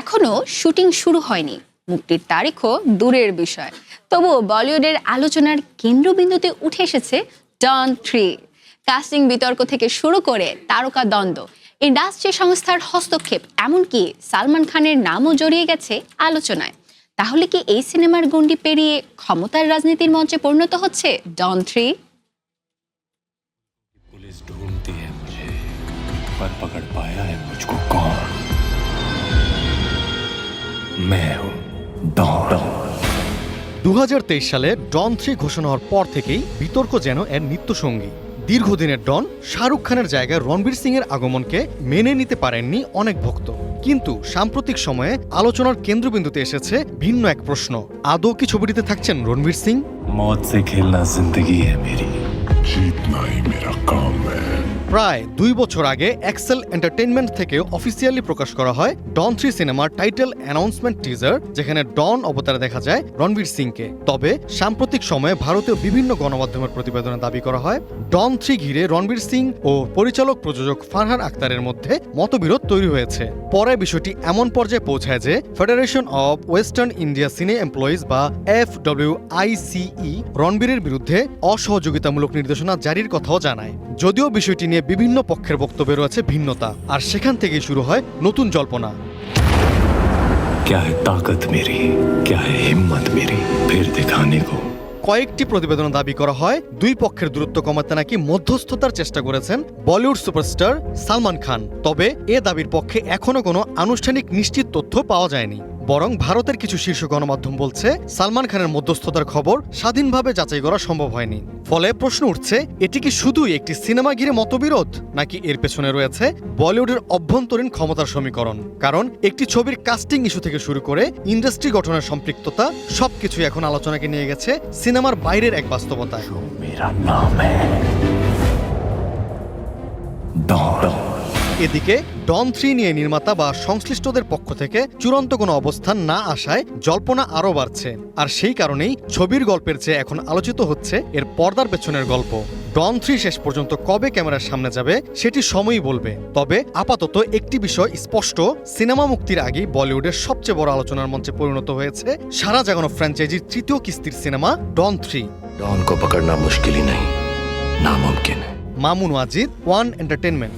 এখনো শুটিং শুরু হয়নি, মুক্তির তারিখও দূরের বিষয়। তবুও বলিউডের আলোচনার কেন্দ্রবিন্দুতে উঠে এসেছে ডন 3। কাস্টিং বিতর্ক থেকে শুরু করে তারকা দ্বন্দ্ব, ইন্ডাস্ট্রি সংস্থার হস্তক্ষেপ, এমনকি সালমান খানের নামও জড়িয়ে গেছে আলোচনায়। তাহলে কি এই সিনেমার গণ্ডি পেরিয়ে ক্ষমতার রাজনীতির মঞ্চে পরিণত হচ্ছে ডন 3? पुलिस ढूंढती है मुझे, पर पकड़ पाया है मुझको कौन? मैं हूं डॉन। 2023 সালে ডন 3 ঘোষণা হওয়ার পর থেকেই বিতর্ক যেন এর নিত্যসঙ্গী। দীর্ঘদিনের ডন শাহরুখ খানের জায়গায় রণবীর সিং এর আগমনকে মেনে নিতে পারেননি অনেক ভক্ত। কিন্তু সাম্প্রতিক সময়ে আলোচনার কেন্দ্রবিন্দুতে এসেছে ভিন্ন এক প্রশ্ন, আদৌ কি ছবিটিতে থাকছেন রণবীর সিং? मौत से खेलना जिंदगी है मेरी, जीतना ही मेरा काम है। প্রায় 2 বছর আগে এক্সেল এন্টারটেইনমেন্ট থেকে অফিসিয়ালি প্রকাশ করা হয় ডন 3 সিনেমার টাইটেল অ্যানাউন্সমেন্ট টিজার, যেখানে ডন অবতারে দেখা যায় রণবীর সিংকে। তবে সাম্প্রতিক সময়ে ভারতীয় বিভিন্ন গণমাধ্যমের প্রতিবেদনে দাবি করা হয় ডন 3 ঘিরে রণবীর সিং ও পরিচালক প্রযোজক ফারহান আক্তারের মধ্যে মতবিরোধ তৈরি হয়েছে। পরে বিষয়টি এমন পর্যায়ে পৌঁছায় যে ফেডারেশন অব ওয়েস্টার্ন ইন্ডিয়া সিনে এমপ্লয়িজ বা FWICE রণবীরের বিরুদ্ধে অসহযোগিতামূলক নির্দেশনা জারির কথাও জানায়। যদিও বিষয়টি নিয়ে বিভিন্ন পক্ষের বক্তব্য রয়েছে ভিন্নতা, আর সেখান থেকেই শুরু হয় নতুন জল্পনা। क्या है ताकत मेरी, क्या है हिम्मत मेरी, फिर दिखाने को। কয়েকটি প্রতিবেদন দাবি করা হয় দুই পক্ষের দূরত্ব কমাতে নাকি মধ্যস্থতার চেষ্টা করেছেন বলিউড সুপারস্টার সালমান খান। তবে এ দাবির পক্ষে এখনো কোনো আনুষ্ঠানিক নিশ্চিত তথ্য পাওয়া যায়নি। বরং ভারতের কিছু শীর্ষ গণমাধ্যম বলছে সালমান খানের মধ্যস্থতার খবর স্বাধীনভাবে যাচাই করা সম্ভব হয়নি। ফলে প্রশ্ন উঠছে, এটি কি শুধুই একটি সিনেমা ঘিরে মতবিরোধ, নাকি এর পেছনে রয়েছে বলিউডের অভ্যন্তরীণ ক্ষমতার সমীকরণ? কারণ একটি ছবির কাস্টিং ইস্যু থেকে শুরু করে ইন্ডাস্ট্রি গঠনের সম্পৃক্ততা সবকিছু এখন আলোচনাকে নিয়ে গেছে সিনেমার বাইরের এক বাস্তবতায়। मेरा नाम है डॉन। এদিকে ডন 3 নিয়ে নির্মাতা বা সংশ্লিষ্টদের পক্ষ থেকে চূড়ান্ত কোনো অবস্থান না আসায় জল্পনা আরও বাড়ছে। আর সেই কারণেই ছবির গল্পের চেয়ে এখন আলোচিত হচ্ছে এর পর্দার পেছনের গল্প। ডন 3 শেষ পর্যন্ত কবে ক্যামেরার সামনে যাবে সেটি সময়ই বলবে। তবে আপাতত একটি বিষয় স্পষ্ট, সিনেমা মুক্তির আগেই বলিউডের সবচেয়ে বড় আলোচনার মঞ্চে পরিণত হয়েছে সারা জাগানো ফ্র্যাঞ্চাইজির তৃতীয় কিস্তির সিনেমা ডন 3। डॉन को पकड़ना मुश्किल ही नहीं, नामुमकिन है। Mamun Wajid, one entertainment.